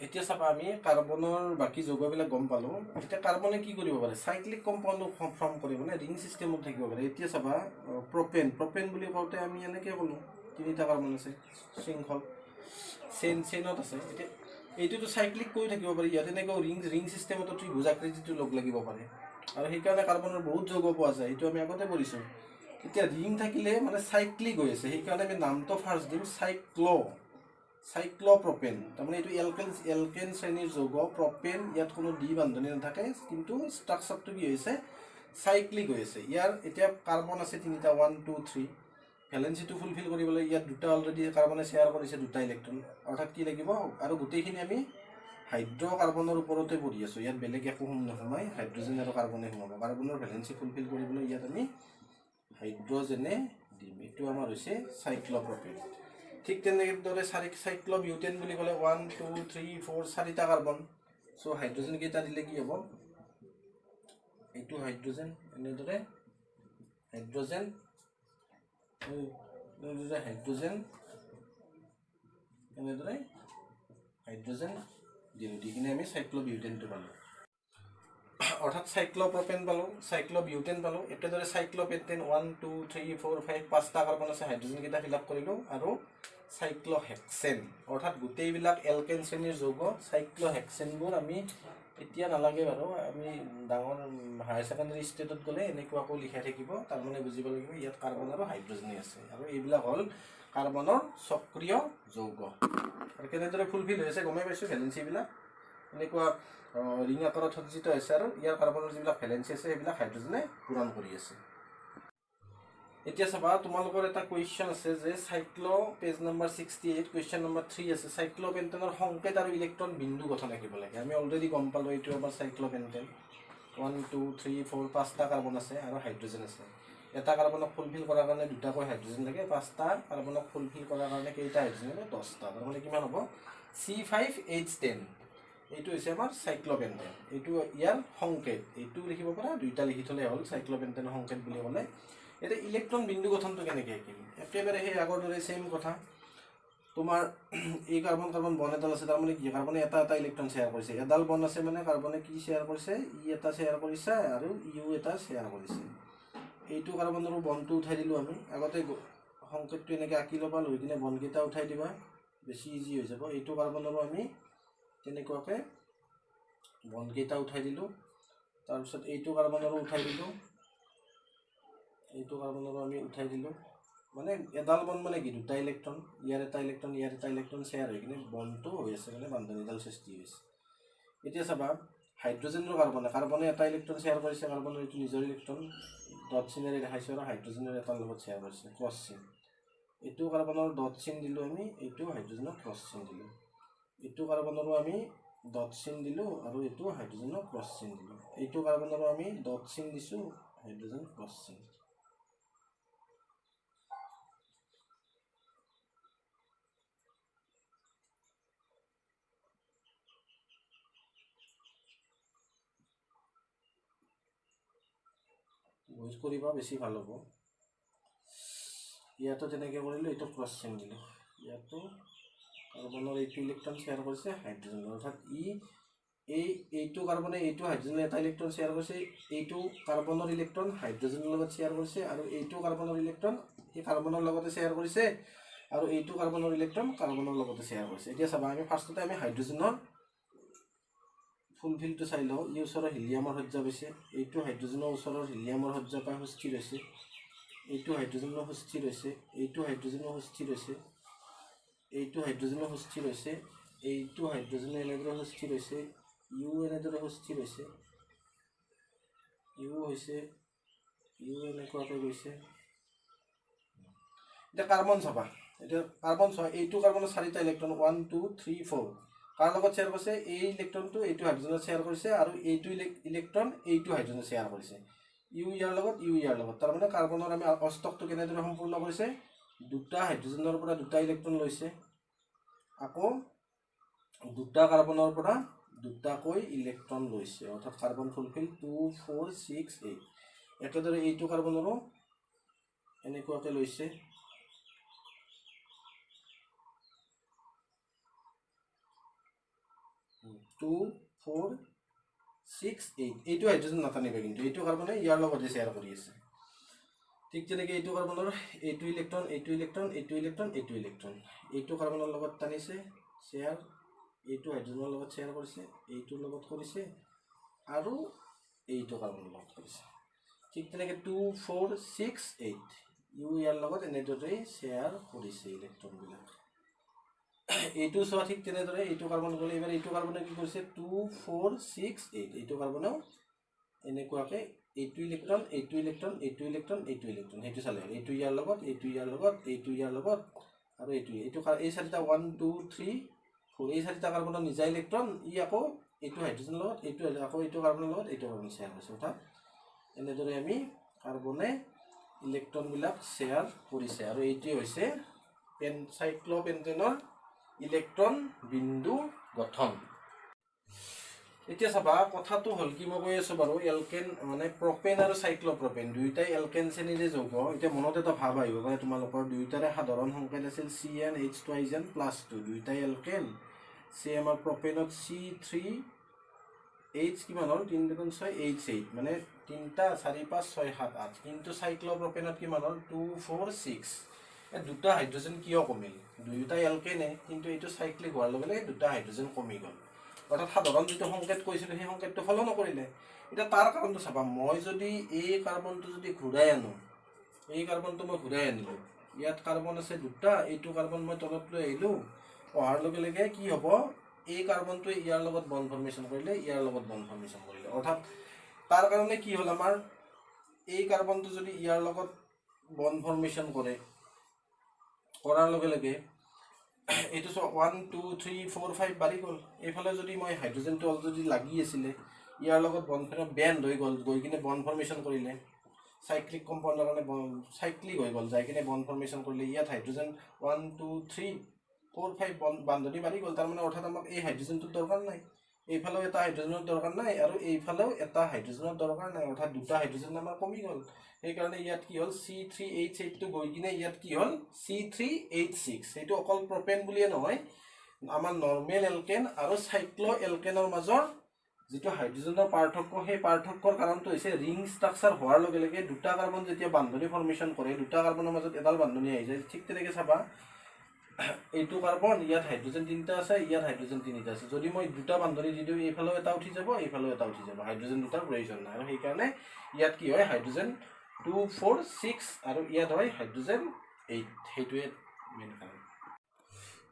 এতিয়া চাবা আমি কাৰ্বনৰ বাকী যৌগবিলাক গম পালোঁ। এতিয়া কাৰ্বনে কি কৰিব পাৰে? চাইক্লিক কম্পাউণ্ড ফৰ্ম কৰিব, মানে ৰিং চিষ্টেমত থাকিব পাৰে। এতিয়া চাবা প্ৰপেন বুলি কওঁতে আমি এনেকৈ ক'লোঁ তিনিটা কাৰ্বন আছে, শৃংখল চেইনত আছে। এতিয়া এইটোতো চাইক্লিক কৰি থাকিব পাৰি, ইয়াত এনেকৈ ৰিং চিষ্টেমতো ত্ৰিভুজ আকৃতিটো লগ লাগিব পাৰে, আৰু সেইকাৰণে কাৰ্বনৰ বহুত যৌগ পোৱা যায়, এইটো আমি আগতে পঢ়িছোঁ। এতিয়া ৰিং থাকিলে মানে চাইক্লিক হৈ আছে, সেইকাৰণে আমি নামটো ফাৰ্ষ্ট দিম চাইক্ল'প্ৰপেন। তাৰমানে এইটো এলকেন শ্ৰেণীৰ যৌগ প্ৰপেন, ইয়াত কোনো ডি বান্ধনি নাথাকে, কিন্তু ষ্ট্ৰাকচাৰটো কি হৈছে? চাইক্লিক হৈ আছে। ইয়াৰ এতিয়া কাৰ্বন আছে তিনিটা, 1 2 3। ভেলেঞ্চিটো ফুলফিল কৰিবলৈ ইয়াত দুটা অলৰেডি কাৰ্বনে শ্বেয়াৰ কৰিছে, দুটা ইলেক্ট্ৰন, অৰ্থাৎ কি লাগিব? আৰু গোটেইখিনি আমি হাইড্ৰ'কাৰ্বনৰ ওপৰতে পঢ়ি আছোঁ, ইয়াত বেলেগ একো নোসোমাই, হাইড্ৰজেন আৰু কাৰ্বনে সোমাব। কাৰ্বনৰ ভেলেঞ্চি ফুলফিল কৰিবলৈ ইয়াত আমি হাইড্ৰজেনে দিম, এইটো আমাৰ হৈছে চাইক্ল'প্ৰপেন। ঠিক তেনেদৰে চাইক্ল'বিউটেন বুলি ক'লে 1 2 3 4 চাৰিটা কাৰ্বন। চ' হাইড্ৰজেন কেইটা দিলে কি হ'ব? এইটো হাইড্ৰজেন, এনেদৰে হাইড্ৰজেন এনেদৰে হাইড্ৰজেন দিলোঁ, দি কিনে আমি চাইক্ল'বিউটেনটো পালোঁ, অৰ্থাৎ চাইক্ল'প্ৰপেন পালোঁ, চাইক্ল'বিউটেন পালোঁ। একেদৰে চাইক্ল'পেণ্টেন 1 2 3 4 5 পাঁচটা কাৰ্বন আছে, হাইড্ৰজেন কেইটা ফিল আপ কৰিলোঁ। আৰু চাইক্ল'হেক্সেন, অৰ্থাৎ গোটেইবিলাক এলকেন শ্ৰেণীৰ যৌগ। চাইক্ল'হেক্সেনবোৰ আমি এতিয়া নালাগে বাৰু, আমি ডাঙৰ হায়াৰ ছেকেণ্ডেৰী ষ্টেজত গ'লে এনেকুৱাকৈ লিখাই থাকিব, তাৰমানে বুজিব লাগিব ইয়াত কাৰ্বন আৰু হাইড্ৰজেনেই আছে, আৰু এইবিলাক হ'ল কাৰ্বনৰ সক্ৰিয় যৌগ। আৰু কেনেদৰে ফুলফিল হৈ আছে গমেই পাইছোঁ, ভেলেঞ্চিবিলাক এনেকুৱা ৰিং আকাৰত সজ্জিত হৈছে, আৰু ইয়াৰ কাৰ্বনৰ যিবিলাক ভেলেঞ্চি আছে সেইবিলাক হাইড্ৰজেনে পূৰণ কৰি আছে। এতিয়া চাবা, তোমালোকৰ এটা কুৱেশ্যন আছে যে পেজ নম্বৰ 68, কুৱেশ্যন নম্বৰ 3 আছে, চাইক্ল'পেণ্টেনৰ সংকেত আৰু ইলেক্ট্ৰন বিন্দু গঠন আঁকিব লাগে। আমি অলৰেডি গম পালোঁ এইটো আমাৰ চাইক্ল'পেণ্টেন, 1 2 3 4 পাঁচটা কাৰ্বন আছে আৰু হাইড্ৰজেন আছে। এটা কাৰ্বনক ফুলফিল কৰাৰ কাৰণে দুটাকৈ হাইড্ৰজেন লাগে, পাঁচটা কাৰ্বনক ফুলফিল কৰাৰ কাৰণে কেইটা হাইড্ৰজেন লাগে? 10টা। তাৰমানে কিমান হ'ব? C5H10। এইটো হৈছে আমাৰ চাইক্ল'পেণ্টেন, এইটো ইয়াৰ সংকেত, এইটো লিখিব পাৰা, দুইটা লিখি থ'লে হ'ল চাইক্ল'পেণ্টেনৰ সংকেত বুলি ক'লে। এতিয়া ইলেক্ট্ৰন বিন্দু গঠনটো কেনেকৈ আঁকিম? একেবাৰে সেই আগৰ দৰে ছেইম কথা। তোমাৰ এই কাৰ্বন বন এডাল আছে, তাৰমানে কি? কাৰ্বনে এটা ইলেক্ট্ৰন শ্বেয়াৰ কৰিছে, এডাল বন আছে মানে কাৰ্বনে কি শ্বেয়াৰ কৰিছে? এটা শ্বেয়াৰ কৰিছে আৰু এটা শ্বেয়াৰ কৰিছে। এইটো কাৰ্বনৰো বনটো উঠাই দিলোঁ আমি, আগতে সংকেতটো এনেকৈ আঁকি ল'বা, লৈ কিনে বনকেইটা উঠাই দিবা, বেছি ইজি হৈ যাব। এইটো কাৰ্বনৰো আমি তেনেকুৱাকৈ বনকেইটা উঠাই দিলোঁ, তাৰপিছত এইটো কাৰ্বনৰো উঠাই দিলোঁ, এইটো কাৰ্বনৰো আমি উঠাই দিলোঁ। মানে এডাল বন মানে কি? দুটা ইলেক্ট্ৰন, ইয়াৰ এটা ইলেক্ট্ৰন শ্বেয়াৰ হৈ কিনে বনটো হৈ আছে, মানে বান্ধনীডাল সৃষ্টি হৈছে। এতিয়া চাবা, হাইড্ৰজেনৰ কাৰ্বনে এটা ইলেক্ট্ৰন শ্বেয়াৰ কৰিছে, কাৰ্বনৰ এইটো নিজৰ ইলেক্ট্ৰন ডট চিনেৰে দেখাইছোঁ, আৰু হাইড্ৰজেনৰ এটাৰ লগত শ্বেয়াৰ কৰিছে, ক্ৰছ চিন। এইটো কাৰ্বনৰ ডট চিন দিলোঁ আমি, এইটো হাইড্ৰজেনৰ ক্ৰছ চিন দিলোঁ। এইটো কাৰ্বনৰো আমি ডট চিন দিলোঁ, আৰু এইটো হাইড্ৰজেনৰ ক্ৰছ চিন দিলোঁ। এইটো কাৰ্বনৰো আমি ডট চিন দিছোঁ, হাইড্ৰজেন ক্ৰছ চিন। বুজ কৰিবা, বেছি ভাল হ'ব। ইয়াতো তেনেকৈ কৰিলোঁ, এইটো ক্ৰছ চিন দিলোঁ, ইয়াতো কাৰ্বনৰ এইটো ইলেক্ট্ৰন শ্বেয়াৰ কৰিছে হাইড্ৰজেনৰ, অৰ্থাৎ এইটো কাৰ্বনে এইটো হাইড্ৰজেনৰ এটা ইলেক্ট্ৰন শ্বেয়াৰ কৰিছে, এইটো কাৰ্বনৰ ইলেক্ট্ৰন হাইড্ৰজেনৰ লগত শ্বেয়াৰ কৰিছে, আৰু এইটো কাৰ্বনৰ ইলেক্ট্ৰন সেই কাৰ্বনৰ লগতে শ্বেয়াৰ কৰিছে, আৰু এইটো কাৰ্বনৰ ইলেক্ট্ৰন কাৰ্বনৰ লগতে শ্বেয়াৰ কৰিছে। এতিয়া চাবা, আমি ফাৰ্ষ্টতে হাইড্ৰজেনৰ ফুলফিলটো চাই লওঁ। ই ওচৰৰ হিলিয়ামৰ সজ্জা পাইছে, এইটো হাইড্ৰজেনৰ ওচৰৰ হিলিয়ামৰ সজ্জা পাই সুস্থিৰ হৈছে, এইটো হাইড্ৰজেনৰ সুস্থিৰ হৈছে, এইটো হাইড্ৰজেনৰ সুস্থিৰ হৈছে, এইটো হাইড্ৰজেনৰ সুস্থিৰ হৈছে, এইটো হাইড্ৰজেনৰ এনেদৰে সুস্থিৰ হৈছে, ইউ এনেদৰে সুস্থিৰ হৈছে, ইউ এনেকুৱাকৈ গৈছে। এতিয়া কাৰ্বন চাবা, চোৱা, এইটো কাৰ্বনৰ চাৰিটা ইলেক্ট্ৰন 1 2 3 4 কাৰ লগত শ্বেয়াৰ কৰিছে? এই ইলেক্ট্ৰনটো এইটো হাইড্ৰজেনত শ্বেয়াৰ কৰিছে, আৰু এইটো ইলেক্ট্ৰন এইটো হাইড্ৰজেনত শ্বেয়াৰ কৰিছে, ইউ ইয়াৰ লগত। তাৰমানে কাৰ্বনৰ আমি অষ্টকটো কেনেদৰে সম্পূৰ্ণ কৰিছে? দুটা হাইড্ৰজেনৰ পৰা দুটা ইলেক্ট্ৰন লৈছে, আকৌ দুটা কাৰ্বনৰ পৰা দুটাকৈ ইলেক্ট্ৰন লৈছে, অৰ্থাৎ কাৰ্বন ফুলফিল 2 4 6 8। একেদৰে এইটো কাৰ্বনৰো এনেকুৱাকৈ লৈছে, 2 4 6 8 এইটো হাইড্ৰোজেন নাটানিবা কিন্তু এইটো কাৰ্বনে ইয়াৰ লগতে শ্বেয়াৰ কৰি আছে ঠিক যেনেকৈ এইটো কাৰ্বনৰ এইটো ইলেক্ট্ৰন এইটো ইলেক্ট্ৰন এইটো ইলেক্ট্ৰন এইটো ইলেক্ট্ৰন এইটো কাৰ্বনৰ লগত টানিছে শ্বেয়াৰ এইটো হাইড্ৰোজেনৰ লগত শ্বেয়াৰ কৰিছে এইটোৰ লগত কৰিছে আৰু এইটো কাৰ্বনৰ লগত কৰিছে ঠিক তেনেকৈ 2 4 6 8 ইউ ইয়াৰ লগত এনেদৰে শ্বেয়াৰ কৰিছে ইলেক্ট্ৰনবিলাক এইটো চোৱা ঠিক তেনেদৰে এইটো কাৰ্বন গ'লে এবাৰ এইটো কাৰ্বনে কি কৰিছে 2 4 6 8 এইটো কাৰ্বনেও এনেকুৱাকৈ এইটো ইলেক্ট্ৰন এইটো ইলেক্ট্ৰন এইটো ইলেক্ট্ৰন এইটো ইলেক্ট্ৰন সেইটো চালে এইটো ইয়াৰ লগত এইটো ইয়াৰ লগত এইটো ইয়াৰ লগত আৰু এইটো এই চাৰিটা 1 2 3 4 এই চাৰিটা কাৰ্বনৰ নিজা ইলেক্ট্ৰন ই আকৌ এইটো হাইড্ৰোজেনৰ লগত এইটো আকৌ এইটো কাৰ্বনৰ লগত এইটো কাৰ্বন শ্বেয়াৰ কৰিছে অৰ্থাৎ এনেদৰে আমি কাৰ্বনে ইলেক্ট্ৰনবিলাক শ্বেয়াৰ কৰিছে আৰু এইটোৱে হৈছে চাইক্লোপেণ্টেনৰ ইলেক্ট্ৰন বিন্দু গঠন এতিয়া চাবা কথাটো হ'ল কি মই কৈ আছোঁ বাৰু এলকেন মানে প্ৰপেন আৰু চাইক্লোপ্ৰপেন দুয়োটাই এলকেন শ্ৰেণীৰে যৌগ এতিয়া মনত এটা ভাৱ আহিব পাৰে তোমালোকৰ দুয়োটাৰে সাধাৰণ সংকেত আছিল CnH2n+2 দুয়োটাই এলকেন চি আমাৰ প্ৰপেনত C3H কিমান হ'ল 3 × 6 H8 মানে 3টা 4 5 6 7 8 কিন্তু চাইক্লোপ্ৰপেনত কিমান হ'ল 2 4 6 এই দুটা হাইড্ৰোজেন কিয় কমিল দুয়োটাই এলকেনে কিন্তু এইটো চাইক্লিক হোৱাৰ লগে লগে দুটা হাইড্ৰোজেন কমি গ'ল অৰ্থাৎ সাধাৰণ যিটো সংকেত কৈছিলোঁ সেই সংকেতটো ফ'ল' নকৰিলে এতিয়া তাৰ কাৰণটো চাবা মই যদি এই কাৰ্বনটো যদি ঘূৰাই আনো এই কাৰ্বনটো মই ঘূৰাই আনিলোঁ ইয়াত কাৰ্বন আছে দুটা এইটো কাৰ্বন মই তলত লৈ আহিলোঁ অহাৰ লগে লগে কি হ'ব এই কাৰ্বনটোৱে ইয়াৰ লগত বন্ড ফৰ্মেশ্যন কৰিলে ইয়াৰ লগত বন্ড ফৰ্মেশ্যন কৰিলে অৰ্থাৎ তাৰ কাৰণে কি হ'ল আমাৰ এই কাৰ্বনটো যদি ইয়াৰ লগত বন্ড ফৰ্মেশ্যন কৰে কৰাৰ লগে লগে এইটো 1 2 3 4 5 বাঢ়ি গ'ল এইফালে যদি মই হাইড্ৰোজেনটো অলৰেডি লাগি আছিলে ইয়াৰ লগত বন্ড বেণ্ড হৈ গ'ল গৈ কিনে বন্ড ফৰ্মেশ্যন কৰিলে সাইক্লিক কম্পাউণ্ডৰ কাৰণে সাইক্লিক হৈ গ'ল যাই কিনে বন্ড ফৰ্মেশ্যন কৰিলে ইয়াত হাইড্ৰোজেন 1 2 3 4 5 বান্ধনি বাঢ়ি গ'ল তাৰ মানে অৰ্থাৎ আমাক এই হাইড্ৰোজেনটোৰ দৰকাৰ নাই এইফালেও এটা হাইড্ৰোজেনৰ দৰকাৰ নাই আৰু এইফালেও এটা হাইড্ৰোজেনৰ দৰকাৰ নাই অৰ্থাৎ দুটা হাইড্ৰোজেন আমাৰ কমি গ'ল সেইকাৰণে ইয়াত কি হ'ল C3H8 টো গৈ কিনে ইয়াত কি হ'ল C3H6 এইটো অকল প্ৰপেন বুলিয়ে নহয় আমাৰ নৰ্মেল এলকেন আৰু সাইক্লো এলকেনৰ মাজৰ যেটো হাইড্ৰোজেনৰ পাৰ্থক্য সেই পাৰ্থক্যৰ কাৰণটো হৈছে ৰিং ষ্ট্ৰাকচাৰ হোৱাৰ লগে লগে দুটা কাৰ্বন যেতিয়া বান্ধনি ফৰ্মেশ্যন কৰে দুটা কাৰ্বনৰ মাজত এডাল বান্ধনি আহি যায় ঠিক তেনেকৈ চাবা এইটো কাৰ্বন ইয়াত হাইড্ৰোজেন তিনিটা আছে ইয়াত হাইড্ৰোজেন তিনিটা আছে যদি মই দুটা বান্ধনি দি দিওঁ এইফালেও এটা উঠি যাব এইফালেও এটা উঠি যাব হাইড্ৰোজেন দুটাৰ প্ৰয়োজন নাই আৰু সেইকাৰণে ইয়াত কি হয় হাইড্ৰোজেন 2 4 6 আৰু ইয়াত হয় হাইড্ৰোজেন 8 সেইটোৱে মেইন কাৰণ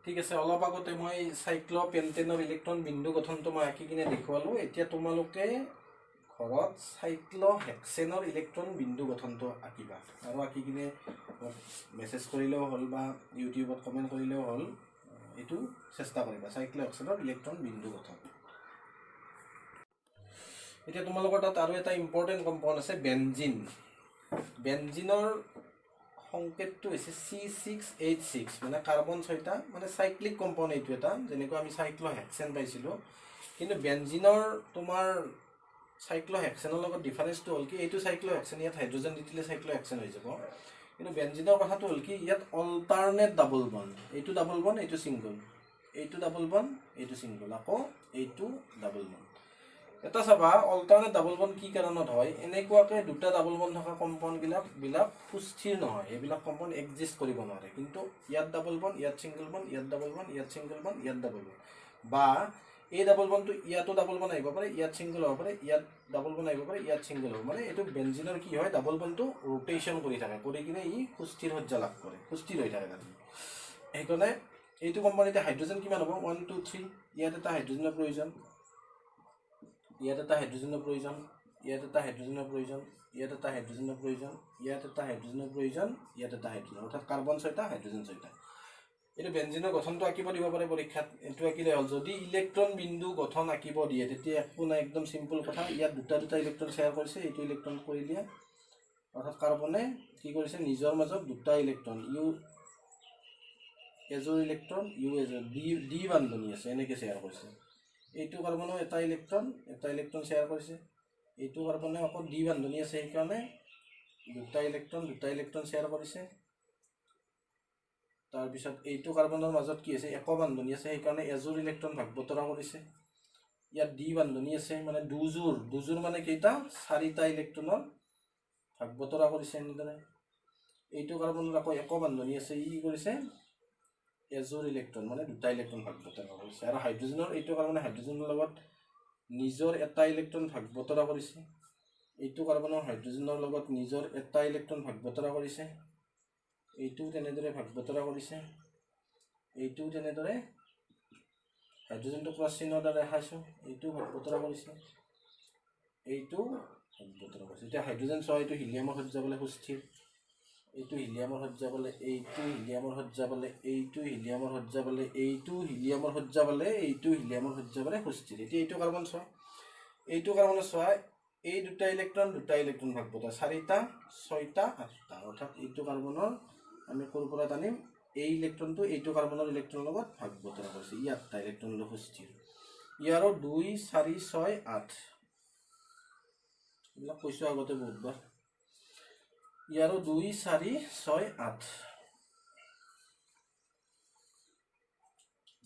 ঠিক আছে অলপ আগতে মই চাইক্লোপেণ্টেনৰ ইলেক্ট্ৰন বিন্দু গঠনটো মই আঁকি কিনে দেখুৱালোঁ এতিয়া তোমালোকে ঘৰত চাইক্লোহেক্সেনৰ ইলেক্ট্ৰন বিন্দু গঠনটো আঁকিবা আৰু আঁকি কিনে মেছেজ কৰিলেও হ'ল বা ইউটিউবত কমেণ্ট কৰিলেও হ'ল এইটো চেষ্টা কৰিবা চাইক্লোহেক্সেনৰ ইলেক্ট্ৰন বিন্দু গঠন এতিয়া তোমালোকৰ তাত আৰু এটা ইম্পৰ্টেণ্ট কম্পাউণ্ড আছে বেনজিন বেনজিনৰ সংকেতটো হৈছে C6H6 মানে কাৰ্বন 6টা মানে সাইক্লিক কম্পাউণ্ড এইটো এটা যেনেকৈ আমি চাইক্লোহেক্সেন পাইছিলোঁ কিন্তু বেনজিনৰ তোমাৰ চাইক্লোহেক্সেনৰ লগত ডিফাৰেন্সটো হ'ল কি এইটো চাইক্লোহেক্সেন ইয়াত হাইড্ৰোজেন দি দিলে চাইক্লোহেক্সেন হৈ যাব কিন্তু বেনজিনৰ কথাটো হ'ল কি ইয়াত অল্টাৰনেট ডাবল বন্ড এইটো ডাবল বন্ড এইটো সিংগল এইটো ডাবল বন্ড এইটো সিংগল আকৌ এইটো ডাবল বন্ড এটা চাবা অল্টাৰনেট ডাবল বন্ড কি কাৰণত হয় এনেকুৱাকৈ দুটা ডাবল বন্ড থকা কম্পাউণ্ডবিলাক সুস্থিৰ নহয় এইবিলাক কম্পাউণ্ড এক্সিষ্ট কৰিব নোৱাৰে কিন্তু ইয়াত ডাবল বন্ড ইয়াত সিংগল বন্ড ইয়াত ডাবল বন্ড ইয়াত সিংগল বন্ড ইয়াত ডাবল বন্ড বা এই ডাবল বন্ডটো ইয়াতো ডাবল বন্ড আহিব পাৰে ইয়াত সিংগল হ'ব পাৰে ইয়াত ডাবল বন্ড আহিব পাৰে ইয়াত সিংগল হ'ব মানে এইটো বেনজিনৰ কি হয় ডাবল বন্ডটো ৰোটেশ্যন কৰি থাকে কৰি কিনে ই সুস্থিৰ সজ্জা লাভ কৰে সুস্থিৰ হৈ থাকে তাতে সেইকাৰণে এইটো কোম্পানীতে হাইড্ৰোজেন কিমান হ'ব 1 2 3 ইয়াত এটা হাইড্ৰোজেনৰ প্ৰয়োজন ইয়াত এটা হাইড্ৰোজেনৰ প্ৰয়োজন ইয়াত এটা হাইড্ৰোজেনৰ প্ৰয়োজন ইয়াত এটা হাইড্ৰোজেনৰ প্ৰয়োজন ইয়াত এটা হাইড্ৰোজেনৰ প্ৰয়োজন ইয়াত এটা হাইড্ৰোজেন অৰ্থাৎ কাৰ্বন 6টা হাইড্ৰোজেন 6টা এইটো বেনজিনৰ গঠনটো আঁকিব দিব পাৰে পৰীক্ষাত এইটো আঁকিলে হ'ল যদি ইলেক্ট্ৰন বিন্দু গঠন আঁকিব দিয়ে তেতিয়া একো নাই একদম সিম্পল কথা ইয়াত দুটা ইলেক্ট্ৰন শ্বেয়াৰ কৰিছে এইটো ইলেক্ট্ৰন কৰি দিয়া অৰ্থাৎ কাৰ্বনে কি কৰিছে নিজৰ মাজত দুটা ইলেক্ট্ৰন ইউ এজৰ ইলেক্ট্ৰন ইউ এজৰ ডি বান্ধনি আছে এনেকৈ শ্বেয়াৰ কৰিছে এইটো কাৰ্বনেও এটা ইলেক্ট্ৰন শ্বেয়াৰ কৰিছে এইটো কাৰ্বনে আকৌ ডি বান্ধনি আছে সেইকাৰণে দুটা ইলেক্ট্ৰন শ্বেয়াৰ কৰিছে তাৰপিছত এইটো কাৰ্বনৰ মাজত কি আছে এক বান্ধনি আছে সেইকাৰণে এজৰ ইলেক্ট্ৰন ভাগ বতৰা কৰিছে ইয়াত ডি বান্ধনী আছে মানে দুজোৰ মানে কেইটা 4টা ইলেক্ট্ৰনৰ ভাগ বতৰা কৰিছে এনেদৰে এইটো কাৰ্বনৰ আকৌ এক বান্ধনী আছে ই কৰিছে এজোৰ ইলেক্ট্ৰন মানে 2টা ইলেক্ট্ৰন ভাগ বতৰা কৰিছে আৰু হাইড্ৰোজেনৰ এইটো কাৰ্বনে হাইড্ৰোজেনৰ লগত নিজৰ এটা ইলেক্ট্ৰন ভাগ বতৰা কৰিছে এইটো কাৰ্বনৰ হাইড্ৰোজেনৰ লগত নিজৰ এটা ইলেক্ট্ৰন ভাগ বতৰা কৰিছে এইটো তেনেদৰে ভাগ বতৰা কৰিছে এইটো তেনেদৰে হাইড্ৰোজেনটো ক্ৰছ চিহ্নৰ দ্বাৰা দেখাইছোঁ এইটো ভাগ বতৰা কৰিছে এইটো ভাগ বতৰা কৰিছে এতিয়া হাইড্ৰোজেন চোৱা এইটো হিলিয়ামৰ সজ্জা বোলে সুস্থিৰ এইটো হিলিয়ামৰ সজ্জা বোলে এইটো হিলিয়ামৰ সজ্জা বোলে এইটো হিলিয়ামৰ সজ্জা বোলে এইটো হিলিয়ামৰ সজ্জা বোলে এইটো হিলিয়ামৰ সজ্জা বোলে সুস্থিৰ এতিয়া এইটো কাৰ্বন চোৱা এইটো কাৰ্বন চোৱা এই 2টা ইলেক্ট্ৰন ভাগ বতৰা 4টা 6টা 8টা অৰ্থাৎ এইটো কাৰ্বনৰ আমি ক'ৰ পৰা টানিম এই ইলেক্ট্ৰনটো এইটো কাৰ্বনৰ ইলেক্ট্ৰনৰ লগত ভাগ বতৰা কৰিছে ই 8টা ইলেক্ট্ৰন লৈ সুস্থিৰ ইয়াৰো 2 4 6 8 এইবিলাক কৈছোঁ আগতে বহুতবাৰ ইয়াৰো 2 4 6 8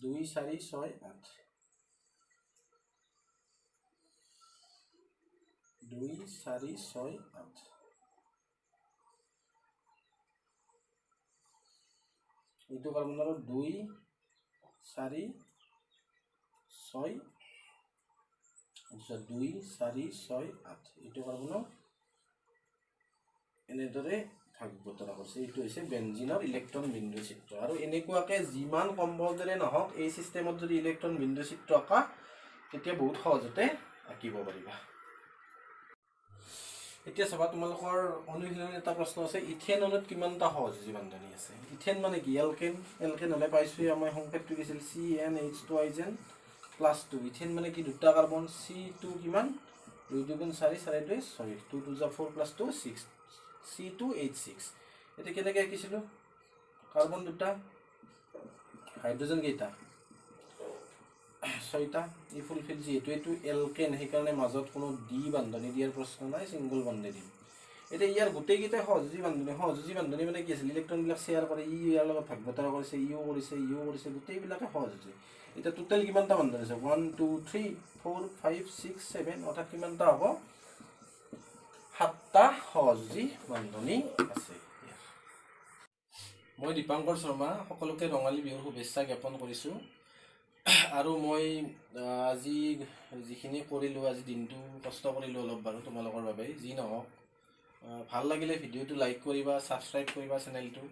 2 4 6 8 2 4 6 8 এইটো কাৰ্বনৰ 2 4 6 2 4 6 8 এইটো কাৰ্বনৰ এনেদৰে ভাগ বতৰা কৰিছে এইটো হৈছে বেনজিনৰ ইলেক্ট্ৰন বিন্দু চিত্ৰ আৰু এনেকুৱাকৈ যিমান কম্পাউণ্ডৰে নহওক এই চিষ্টেমত যদি ইলেক্ট্ৰন বিন্দু চিত্ৰ আঁকা তেতিয়া বহুত সহজতে আঁকিব পাৰিবা এতিয়া চাবা তোমালোকৰ অনুশীলনৰ এটা প্ৰশ্ন আছে ইথেন অণুত কিমানটা সহযোজী বান্ধনী আছে ইথেন মানে কি এলকেন হ'লে পাইছোঁ আমাৰ সংকেতটো কি আছিল CnH2 +2 ইথেন মানে কি 2টা কাৰ্বন C2 কিমান 2 2 4 4 2 6 2 2 4 + 2 6 C2H6 এটা কেনেকৈ আঁকিছিলোঁ কাৰ্বন 2টা হাইড্ৰোজেন কেইটা 6টা ই ফুলফিল যিহেতু এইটো এলকেন সেইকাৰণে মাজত কোনো ডি বান্ধনী দিয়াৰ প্ৰশ্ন নাই সিংগল বন্ধে দিম এতিয়া ইয়াৰ গোটেইকেইটাই সহযোজী বান্ধনী মানে কি আছিল ইলেক্ট্ৰনবিলাক শ্বেয়াৰ কৰে ই ইয়াৰ লগত ভাগ বতৰা কৰিছে ইও কৰিছে গোটেইবিলাকে সহযোজী এতিয়া টোটেল কিমানটা বান্ধনী আছে 1 2 3 4 5 6 7 অৰ্থাৎ কিমানটা হ'ব 7টা সহযোজী বান্ধনী আছে মই দীপাংকৰ শৰ্মা সকলোকে ৰঙালী বিহুৰ শুভেচ্ছা জ্ঞাপন কৰিছোঁ আৰু মই আজি যিখিনি কৰিলোঁ আজি দিনটো কষ্ট কৰিলোঁ অলপ বাৰু তোমালোকৰ বাবে যি নহওক ভাল লাগিলে ভিডিঅ'টো লাইক কৰিবা ছাবস্ক্ৰাইব কৰিবা চেনেলটো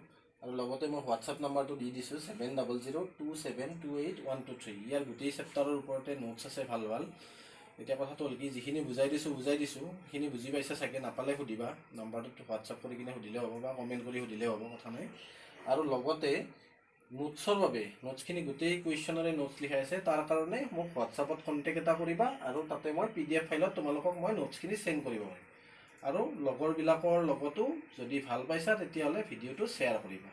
আৰু লগতে মই হোৱাটছআপ নাম্বাৰটো দি দিছোঁ 7002728123 ইয়াৰ গোটেই চেপ্টাৰৰ ওপৰতে নোটছ আছে ভাল এতিয়া কথাটো হ'ল কি যিখিনি বুজাই দিছোঁ সেইখিনি বুজি পাইছে চাগে নাপালে সুধিবা নাম্বাৰটোত হোৱাটছআপ কৰি কিনে সুধিলে হ'ব বা কমেণ্ট কৰি সুধিলে হ'ব কথা নাই আৰু লগতে নোটছৰ বাবে নোটছখিনি গোটেই কুৱেশ্যনৰে নোটছ লিখাই আছে তাৰ কাৰণে মোক হোৱাটছআপত কণ্টেক্ট এটা কৰিবা আৰু তাতে মই PDF ফাইলত তোমালোকক মই নোটছখিনি চেণ্ড কৰিব পাৰিম আৰু লগৰবিলাকৰ লগতো যদি ভাল পাইছা তেতিয়াহ'লে ভিডিঅ'টো শ্বেয়াৰ কৰিবা